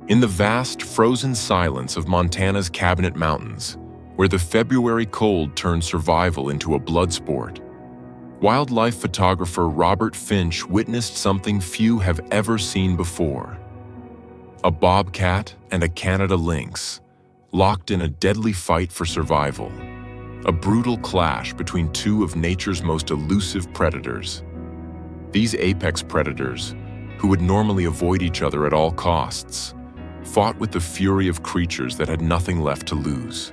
In the vast, frozen silence of Montana's Cabinet Mountains, where the February cold turned survival into a blood sport, wildlife photographer Robert Finch witnessed something few have ever seen before. A bobcat and a Canada lynx, locked in a deadly fight for survival. A brutal clash between two of nature's most elusive predators. These apex predators, who would normally avoid each other at all costs, fought with the fury of creatures that had nothing left to lose.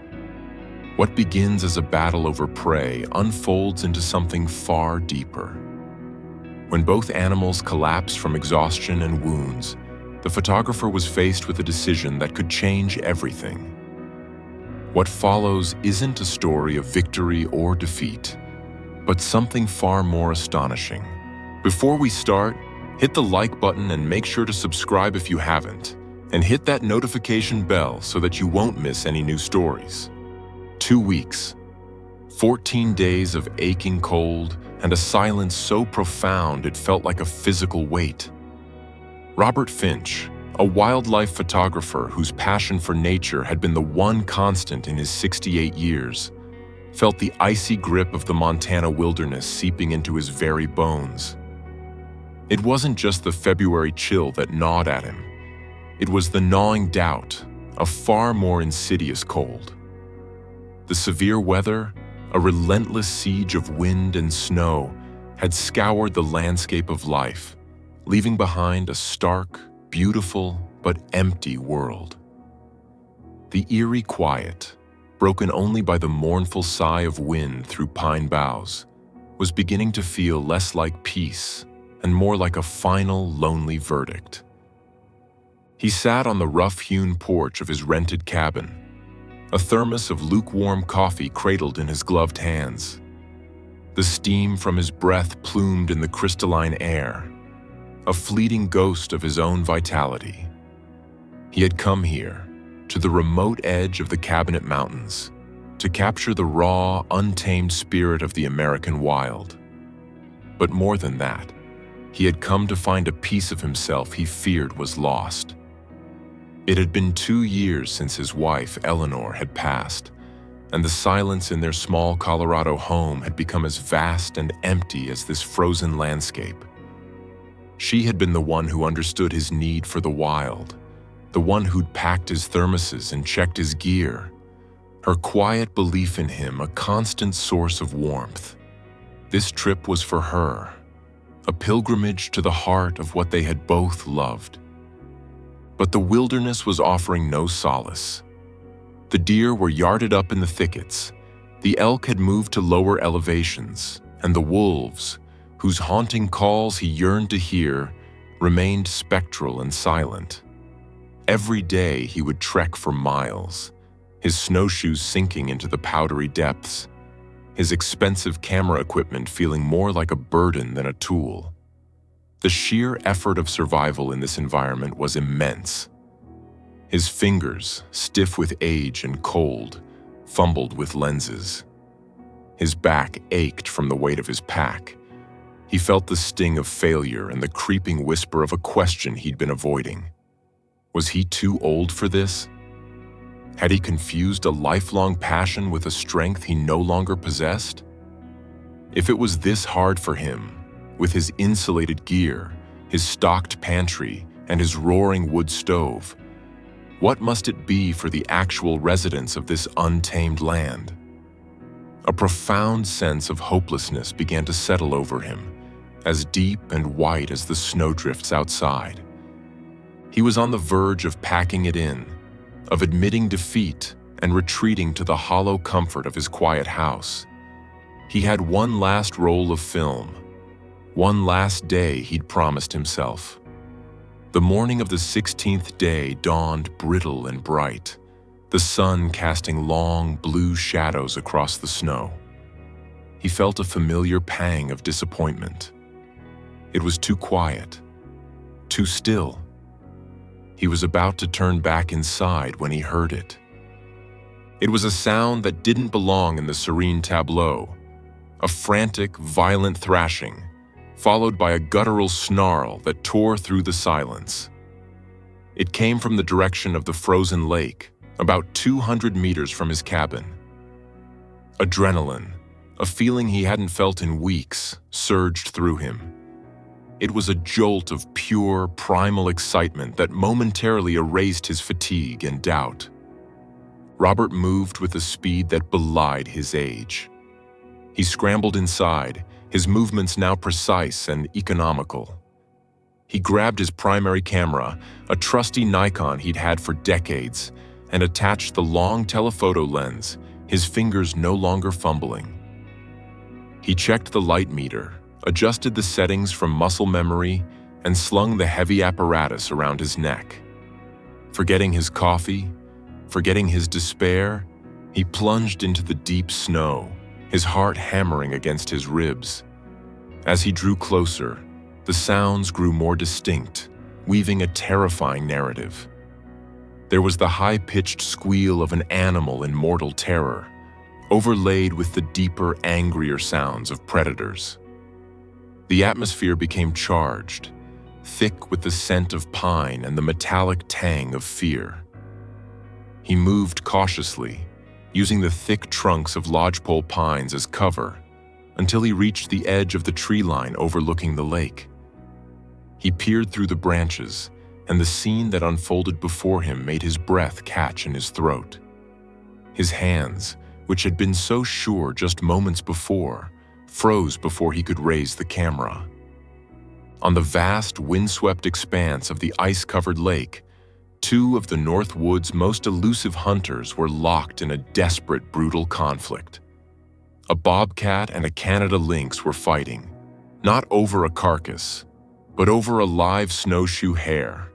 What begins as a battle over prey unfolds into something far deeper. When both animals collapsed from exhaustion and wounds, the photographer was faced with a decision that could change everything. What follows isn't a story of victory or defeat, but something far more astonishing. Before we start, hit the like button and make sure to subscribe if you haven't, and hit that notification bell so that you won't miss any new stories. 2 weeks, 14 days of aching cold, and a silence so profound it felt like a physical weight. Robert Finch, a wildlife photographer whose passion for nature had been the one constant in his 68 years, felt the icy grip of the Montana wilderness seeping into his very bones. It wasn't just the February chill that gnawed at him. It was the gnawing doubt of far more insidious cold. The severe weather, a relentless siege of wind and snow, had scoured the landscape of life, leaving behind a stark, beautiful, but empty world. The eerie quiet, broken only by the mournful sigh of wind through pine boughs, was beginning to feel less like peace and more like a final, lonely verdict. He sat on the rough-hewn porch of his rented cabin, a thermos of lukewarm coffee cradled in his gloved hands. The steam from his breath plumed in the crystalline air, a fleeting ghost of his own vitality. He had come here, to the remote edge of the Cabinet Mountains, to capture the raw, untamed spirit of the American wild. But more than that, he had come to find a piece of himself he feared was lost. It had been 2 years since his wife, Eleanor, had passed, and the silence in their small Colorado home had become as vast and empty as this frozen landscape. She had been the one who understood his need for the wild, the one who'd packed his thermoses and checked his gear, her quiet belief in him a constant source of warmth. This trip was for her, a pilgrimage to the heart of what they had both loved. But the wilderness was offering no solace. The deer were yarded up in the thickets, the elk had moved to lower elevations, and the wolves, whose haunting calls he yearned to hear, remained spectral and silent. Every day he would trek for miles, his snowshoes sinking into the powdery depths, his expensive camera equipment feeling more like a burden than a tool. The sheer effort of survival in this environment was immense. His fingers, stiff with age and cold, fumbled with lenses. His back ached from the weight of his pack. He felt the sting of failure and the creeping whisper of a question he'd been avoiding. Was he too old for this? Had he confused a lifelong passion with a strength he no longer possessed? If it was this hard for him, with his insulated gear, his stocked pantry, and his roaring wood stove, what must it be for the actual residents of this untamed land? A profound sense of hopelessness began to settle over him, as deep and white as the snowdrifts outside. He was on the verge of packing it in, of admitting defeat and retreating to the hollow comfort of his quiet house. He had one last roll of film, one last day he'd promised himself. The morning of the 16th day dawned brittle and bright, the sun casting long blue shadows across the snow. He felt a familiar pang of disappointment. It was too quiet, too still. He was about to turn back inside when he heard it. It was a sound that didn't belong in the serene tableau, a frantic, violent thrashing, followed by a guttural snarl that tore through the silence. It came from the direction of the frozen lake, about 200 meters from his cabin. Adrenaline, a feeling he hadn't felt in weeks, surged through him. It was a jolt of pure, primal excitement that momentarily erased his fatigue and doubt. Robert moved with a speed that belied his age. He scrambled inside, his movements now precise and economical. He grabbed his primary camera, a trusty Nikon he'd had for decades, and attached the long telephoto lens, his fingers no longer fumbling. He checked the light meter, adjusted the settings from muscle memory, and slung the heavy apparatus around his neck. Forgetting his coffee, forgetting his despair, he plunged into the deep snow, his heart hammering against his ribs. As he drew closer, the sounds grew more distinct, weaving a terrifying narrative. There was the high-pitched squeal of an animal in mortal terror, overlaid with the deeper, angrier sounds of predators. The atmosphere became charged, thick with the scent of pine and the metallic tang of fear. He moved cautiously, using the thick trunks of lodgepole pines as cover, until he reached the edge of the tree line overlooking the lake. He peered through the branches, and the scene that unfolded before him made his breath catch in his throat. His hands, which had been so sure just moments before, froze before he could raise the camera. On the vast, windswept expanse of the ice-covered lake, two of the North Woods' most elusive hunters were locked in a desperate, brutal conflict. A bobcat and a Canada lynx were fighting, not over a carcass, but over a live snowshoe hare.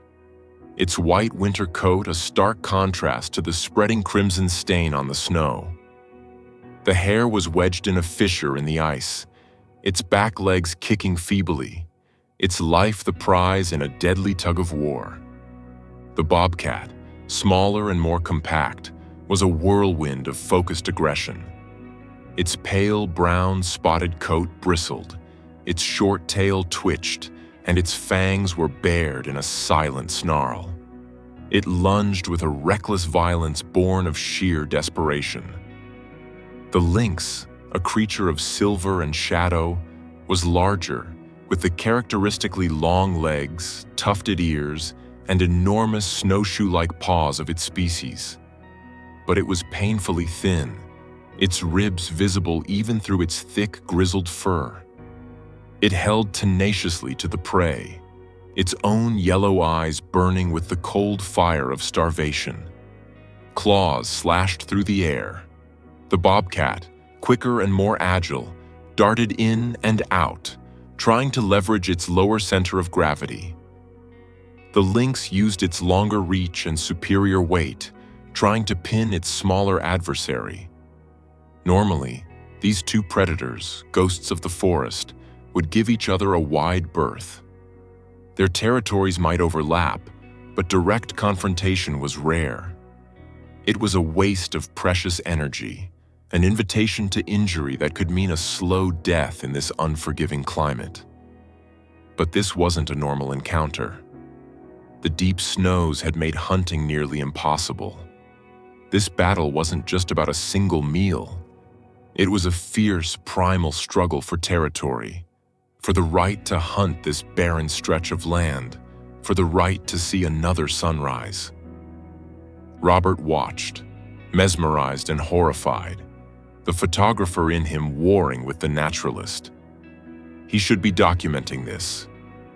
Its white winter coat a stark contrast to the spreading crimson stain on the snow. The hare was wedged in a fissure in the ice, its back legs kicking feebly, its life the prize in a deadly tug-of-war. The bobcat, smaller and more compact, was a whirlwind of focused aggression. Its pale brown spotted coat bristled, its short tail twitched, and its fangs were bared in a silent snarl. It lunged with a reckless violence born of sheer desperation. The lynx, a creature of silver and shadow, was larger, with the characteristically long legs, tufted ears, and enormous snowshoe-like paws of its species. But it was painfully thin, its ribs visible even through its thick, grizzled fur. It held tenaciously to the prey, its own yellow eyes burning with the cold fire of starvation. Claws slashed through the air. The bobcat, quicker and more agile, darted in and out, trying to leverage its lower center of gravity. The lynx used its longer reach and superior weight, trying to pin its smaller adversary. Normally, these two predators, ghosts of the forest, would give each other a wide berth. Their territories might overlap, but direct confrontation was rare. It was a waste of precious energy, an invitation to injury that could mean a slow death in this unforgiving climate. But this wasn't a normal encounter. The deep snows had made hunting nearly impossible. This battle wasn't just about a single meal. It was a fierce, primal struggle for territory, for the right to hunt this barren stretch of land, for the right to see another sunrise. Robert watched, mesmerized and horrified, the photographer in him warring with the naturalist. He should be documenting this,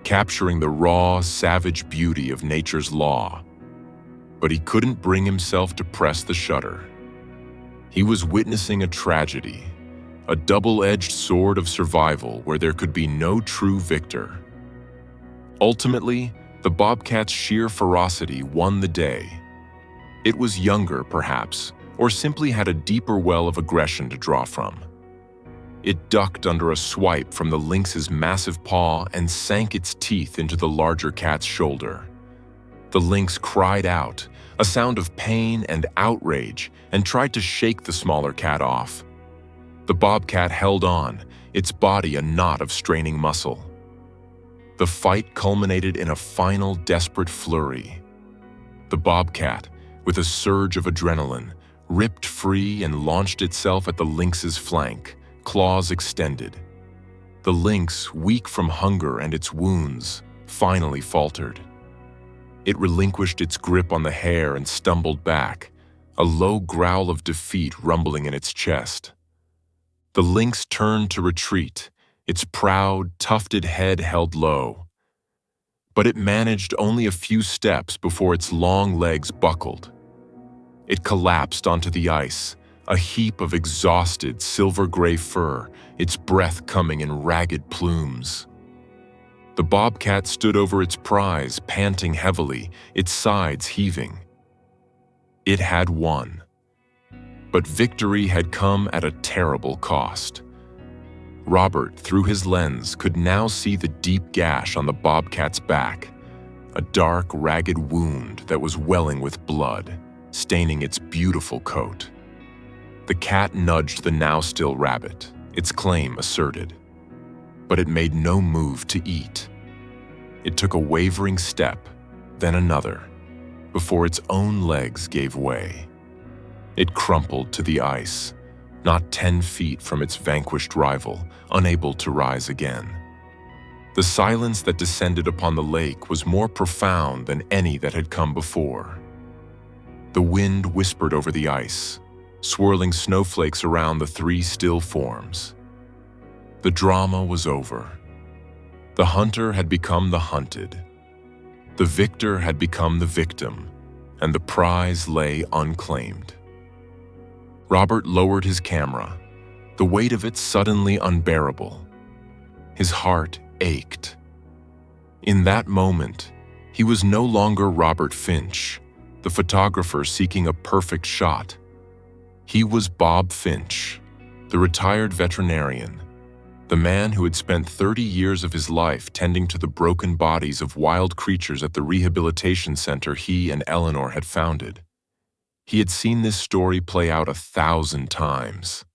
capturing the raw, savage beauty of nature's law. But he couldn't bring himself to press the shutter. He was witnessing a tragedy, a double-edged sword of survival where there could be no true victor. Ultimately, the bobcat's sheer ferocity won the day. It was younger, perhaps, or simply had a deeper well of aggression to draw from. It ducked under a swipe from the lynx's massive paw and sank its teeth into the larger cat's shoulder. The lynx cried out, a sound of pain and outrage, and tried to shake the smaller cat off. The bobcat held on, its body a knot of straining muscle. The fight culminated in a final desperate flurry. The bobcat, with a surge of adrenaline, ripped free and launched itself at the lynx's flank, claws extended. The lynx, weak from hunger and its wounds, finally faltered. It relinquished its grip on the hare and stumbled back, a low growl of defeat rumbling in its chest. The lynx turned to retreat, its proud, tufted head held low. But it managed only a few steps before its long legs buckled. It collapsed onto the ice, a heap of exhausted silver-gray fur, its breath coming in ragged plumes. The bobcat stood over its prize, panting heavily, its sides heaving. It had won. But victory had come at a terrible cost. Robert, through his lens, could now see the deep gash on the bobcat's back, a dark, ragged wound that was welling with blood, staining its beautiful coat. The cat nudged the now-still rabbit, its claim asserted. But it made no move to eat. It took a wavering step, then another, before its own legs gave way. It crumpled to the ice, not 10 feet from its vanquished rival, unable to rise again. The silence that descended upon the lake was more profound than any that had come before. The wind whispered over the ice, swirling snowflakes around the three still forms. The drama was over. The hunter had become the hunted. The victor had become the victim, and the prize lay unclaimed. Robert lowered his camera, the weight of it suddenly unbearable. His heart ached. In that moment, he was no longer Robert Finch, the photographer seeking a perfect shot. He was Bob Finch, the retired veterinarian, the man who had spent 30 years of his life tending to the broken bodies of wild creatures at the rehabilitation center he and Eleanor had founded. He had seen this story play out 1,000 times.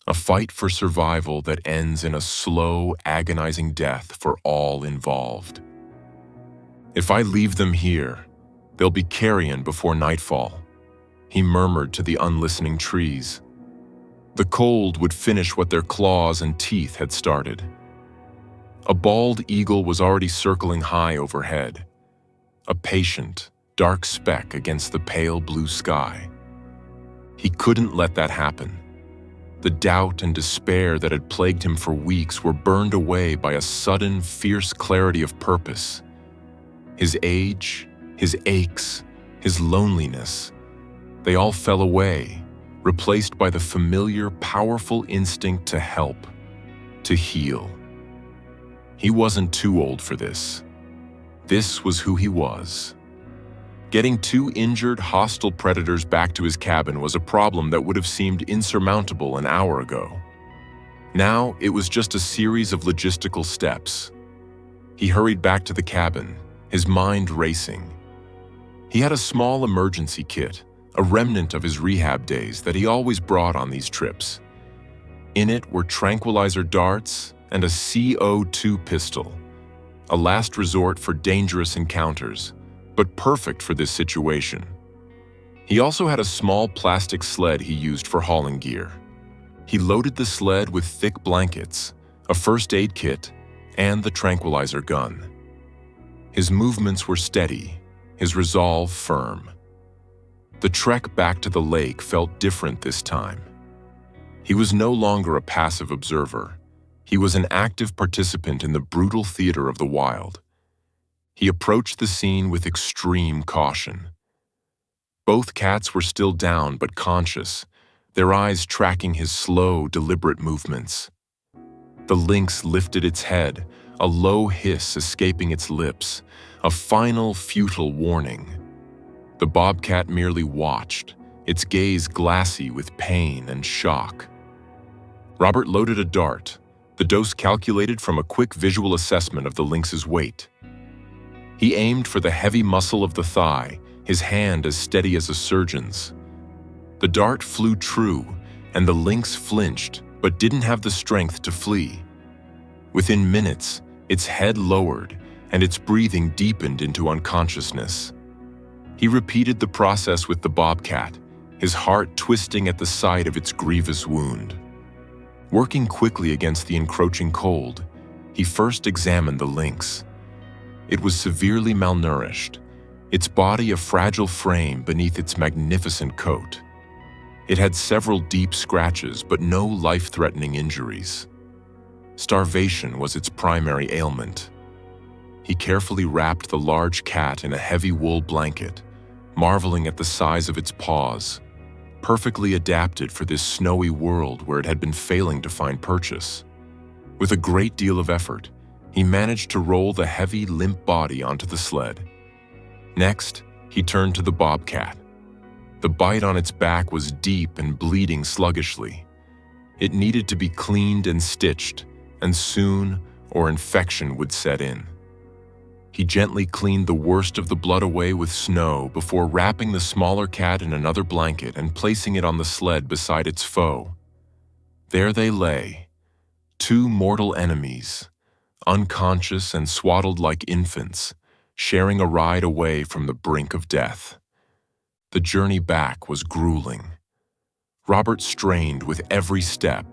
A fight for survival that ends in a slow, agonizing death for all involved. "If I leave them here, they'll be carrion before nightfall," he murmured to the unlistening trees. The cold would finish what their claws and teeth had started. A bald eagle was already circling high overhead, a patient, dark speck against the pale blue sky. He couldn't let that happen. The doubt and despair that had plagued him for weeks were burned away by a sudden, fierce clarity of purpose. His age, his aches, his loneliness, they all fell away, replaced by the familiar, powerful instinct to help, to heal. He wasn't too old for this. This was who he was. Getting two injured, hostile predators back to his cabin was a problem that would have seemed insurmountable an hour ago. Now, it was just a series of logistical steps. He hurried back to the cabin, his mind racing. He had a small emergency kit, a remnant of his rehab days that he always brought on these trips. In it were tranquilizer darts and a CO2 pistol, a last resort for dangerous encounters, but perfect for this situation. He also had a small plastic sled he used for hauling gear. He loaded the sled with thick blankets, a first aid kit, and the tranquilizer gun. His movements were steady, his resolve firm. The trek back to the lake felt different this time. He was no longer a passive observer. He was an active participant in the brutal theater of the wild. He approached the scene with extreme caution. Both cats were still down but conscious, their eyes tracking his slow, deliberate movements. The lynx lifted its head, a low hiss escaping its lips, a final, futile warning. The bobcat merely watched, its gaze glassy with pain and shock. Robert loaded a dart, the dose calculated from a quick visual assessment of the lynx's weight. He aimed for the heavy muscle of the thigh, his hand as steady as a surgeon's. The dart flew true, and the lynx flinched, but didn't have the strength to flee. Within minutes, its head lowered, and its breathing deepened into unconsciousness. He repeated the process with the bobcat, his heart twisting at the sight of its grievous wound. Working quickly against the encroaching cold, he first examined the lynx. It was severely malnourished, its body a fragile frame beneath its magnificent coat. It had several deep scratches, but no life-threatening injuries. Starvation was its primary ailment. He carefully wrapped the large cat in a heavy wool blanket, marveling at the size of its paws, perfectly adapted for this snowy world where it had been failing to find purchase. With a great deal of effort, he managed to roll the heavy, limp body onto the sled. Next, he turned to the bobcat. The bite on its back was deep and bleeding sluggishly. It needed to be cleaned and stitched, and soon, or infection would set in. He gently cleaned the worst of the blood away with snow before wrapping the smaller cat in another blanket and placing it on the sled beside its foe. There they lay, two mortal enemies, unconscious and swaddled like infants, sharing a ride away from the brink of death. The journey back was grueling. Robert strained with every step,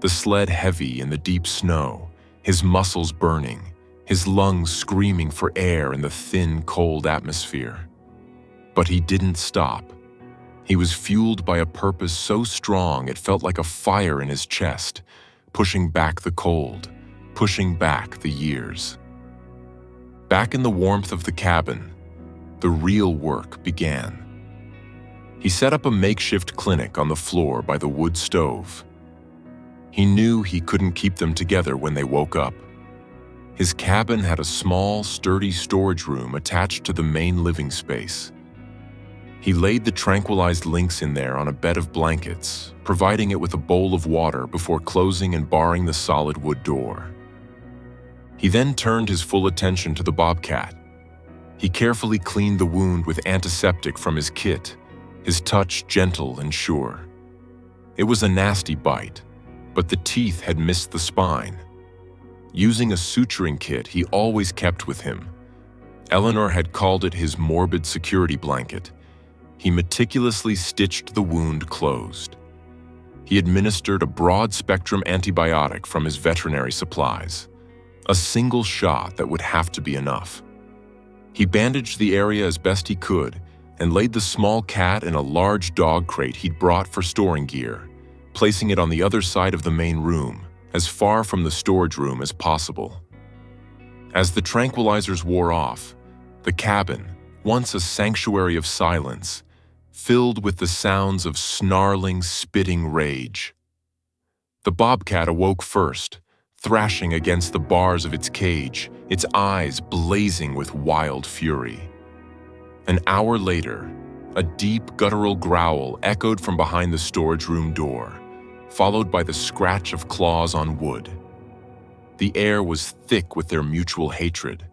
the sled heavy in the deep snow, his muscles burning, his lungs screaming for air in the thin, cold atmosphere. But he didn't stop. He was fueled by a purpose so strong it felt like a fire in his chest, pushing back the cold, pushing back the years. Back in the warmth of the cabin, the real work began. He set up a makeshift clinic on the floor by the wood stove. He knew he couldn't keep them together when they woke up. His cabin had a small, sturdy storage room attached to the main living space. He laid the tranquilized lynx in there on a bed of blankets, providing it with a bowl of water before closing and barring the solid wood door. He then turned his full attention to the bobcat. He carefully cleaned the wound with antiseptic from his kit, his touch gentle and sure. It was a nasty bite, but the teeth had missed the spine. Using a suturing kit he always kept with him, Eleanor had called it his morbid security blanket, he meticulously stitched the wound closed. He administered a broad-spectrum antibiotic from his veterinary supplies, a single shot that would have to be enough. He bandaged the area as best he could and laid the small cat in a large dog crate he'd brought for storing gear, placing it on the other side of the main room, as far from the storage room as possible. As the tranquilizers wore off, the cabin, once a sanctuary of silence, filled with the sounds of snarling, spitting rage. The bobcat awoke first, thrashing against the bars of its cage, its eyes blazing with wild fury. An hour later, a deep guttural growl echoed from behind the storage room door, followed by the scratch of claws on wood. The air was thick with their mutual hatred,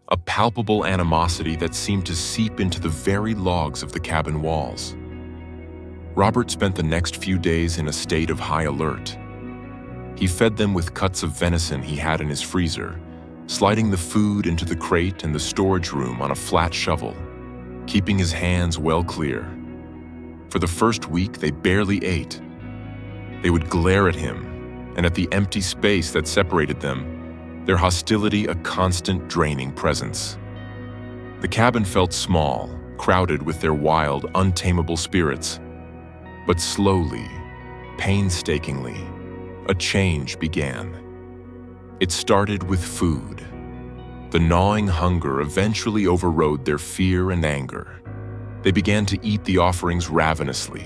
a palpable animosity that seemed to seep into the very logs of the cabin walls. Robert spent the next few days in a state of high alert. He fed them with cuts of venison he had in his freezer, sliding the food into the crate and the storage room on a flat shovel, keeping his hands well clear. For the first week, they barely ate. They would glare at him, and at the empty space that separated them, their hostility a constant draining presence. The cabin felt small, crowded with their wild, untamable spirits. But slowly, painstakingly, a change began. It started with food. The gnawing hunger eventually overrode their fear and anger. They began to eat the offerings ravenously.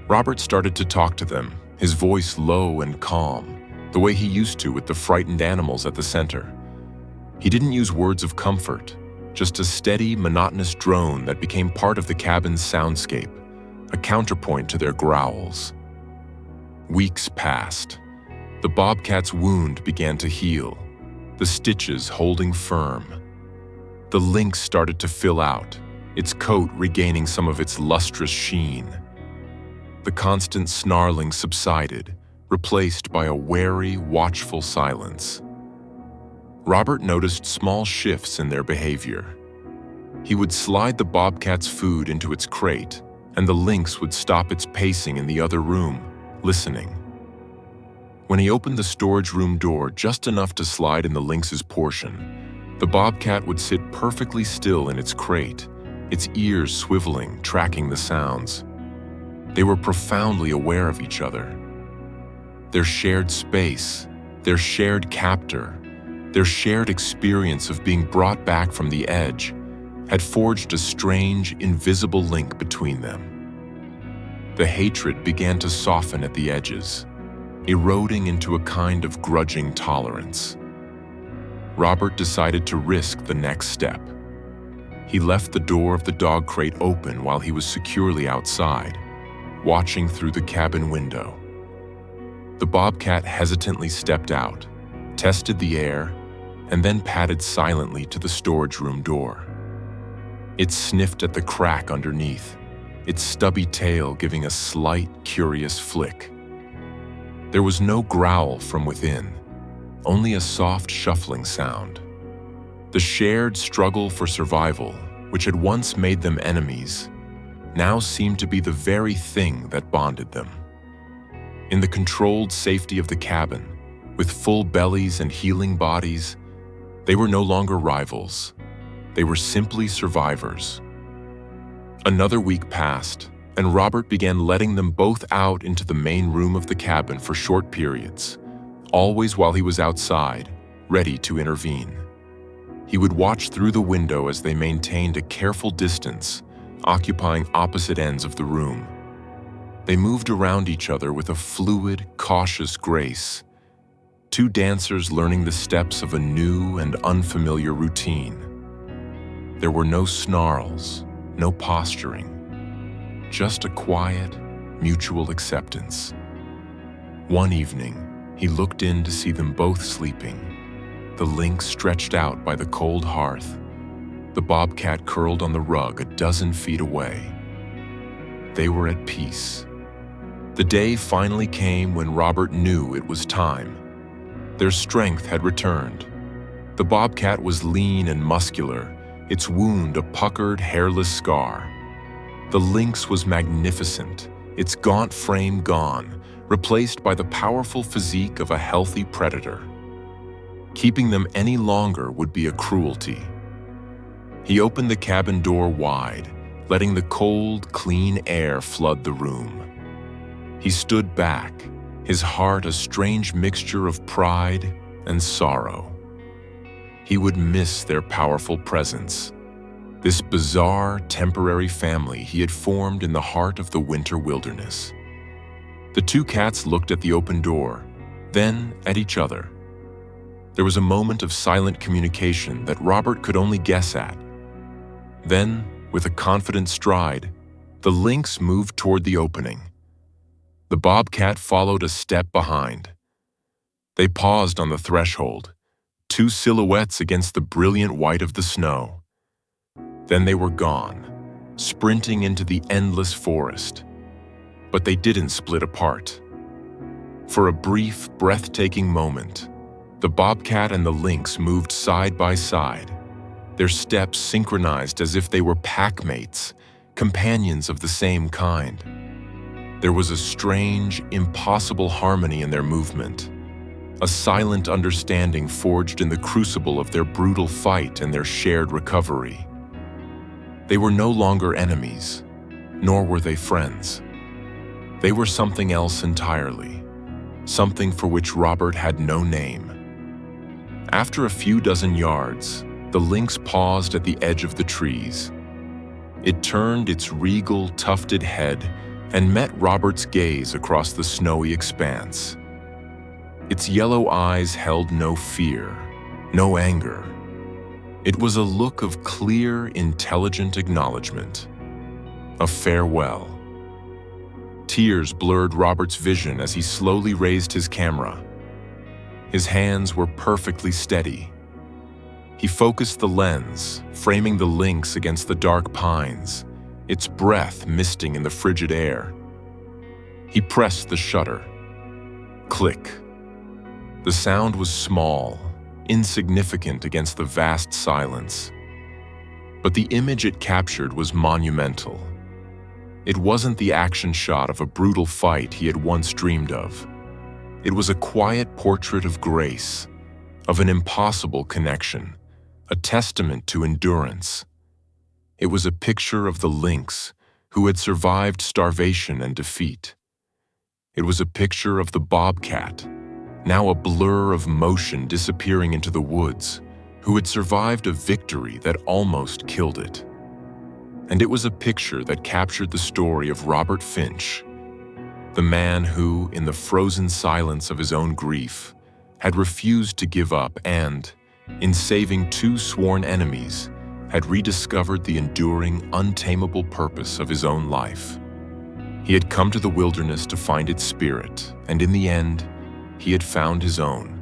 Robert started to talk to them, his voice low and calm, the way he used to with the frightened animals at the center. He didn't use words of comfort, just a steady, monotonous drone that became part of the cabin's soundscape, a counterpoint to their growls. Weeks passed. The bobcat's wound began to heal, the stitches holding firm. The lynx started to fill out, its coat regaining some of its lustrous sheen. The constant snarling subsided, replaced by a wary, watchful silence. Robert noticed small shifts in their behavior. He would slide the bobcat's food into its crate, and the lynx would stop its pacing in the other room, listening. When he opened the storage room door just enough to slide in the lynx's portion, the bobcat would sit perfectly still in its crate, its ears swiveling, tracking the sounds. They were profoundly aware of each other. Their shared space, their shared captor, their shared experience of being brought back from the edge had forged a strange, invisible link between them. The hatred began to soften at the edges, eroding into a kind of grudging tolerance. Robert decided to risk the next step. He left the door of the dog crate open while he was securely outside, watching through the cabin window. The bobcat hesitantly stepped out, tested the air, and then padded silently to the storage room door. It sniffed at the crack underneath, its stubby tail giving a slight, curious flick. There was no growl from within, only a soft shuffling sound. The shared struggle for survival, which had once made them enemies, now seemed to be the very thing that bonded them. In the controlled safety of the cabin, with full bellies and healing bodies, they were no longer rivals. They were simply survivors. Another week passed, and Robert began letting them both out into the main room of the cabin for short periods, always while he was outside, ready to intervene. He would watch through the window as they maintained a careful distance, occupying opposite ends of the room. They moved around each other with a fluid, cautious grace, two dancers learning the steps of a new and unfamiliar routine. There were no snarls, no posturing, just a quiet, mutual acceptance. One evening, he looked in to see them both sleeping, the lynx stretched out by the cold hearth, the bobcat curled on the rug a dozen feet away. They were at peace. The day finally came when Robert knew it was time. Their strength had returned. The bobcat was lean and muscular, its wound a puckered, hairless scar. The lynx was magnificent, its gaunt frame gone, replaced by the powerful physique of a healthy predator. Keeping them any longer would be a cruelty. He opened the cabin door wide, letting the cold, clean air flood the room. He stood back, his heart a strange mixture of pride and sorrow. He would miss their powerful presence, this bizarre, temporary family he had formed in the heart of the winter wilderness. The two cats looked at the open door, then at each other. There was a moment of silent communication that Robert could only guess at. Then, with a confident stride, the lynx moved toward the opening. The bobcat followed a step behind. They paused on the threshold, two silhouettes against the brilliant white of the snow. Then they were gone, sprinting into the endless forest. But they didn't split apart. For a brief, breathtaking moment, the bobcat and the lynx moved side by side, their steps synchronized as if they were pack-mates, companions of the same kind. There was a strange, impossible harmony in their movement, a silent understanding forged in the crucible of their brutal fight and their shared recovery. They were no longer enemies, nor were they friends. They were something else entirely, something for which Robert had no name. After a few dozen yards, the lynx paused at the edge of the trees. It turned its regal, tufted head and met Robert's gaze across the snowy expanse. Its yellow eyes held no fear, no anger. It was a look of clear, intelligent acknowledgement, a farewell. Tears blurred Robert's vision as he slowly raised his camera. His hands were perfectly steady. He focused the lens, framing the lynx against the dark pines, its breath misting in the frigid air. He pressed the shutter. Click. The sound was small, insignificant against the vast silence. But the image it captured was monumental. It wasn't the action shot of a brutal fight he had once dreamed of. It was a quiet portrait of grace, of an impossible connection, a testament to endurance. It was a picture of the lynx who had survived starvation and defeat. It was a picture of the bobcat, now a blur of motion disappearing into the woods, who had survived a victory that almost killed it. And it was a picture that captured the story of Robert Finch, the man who, in the frozen silence of his own grief, had refused to give up and, in saving two sworn enemies, had rediscovered the enduring, untamable purpose of his own life. He had come to the wilderness to find its spirit, and in the end, he had found his own.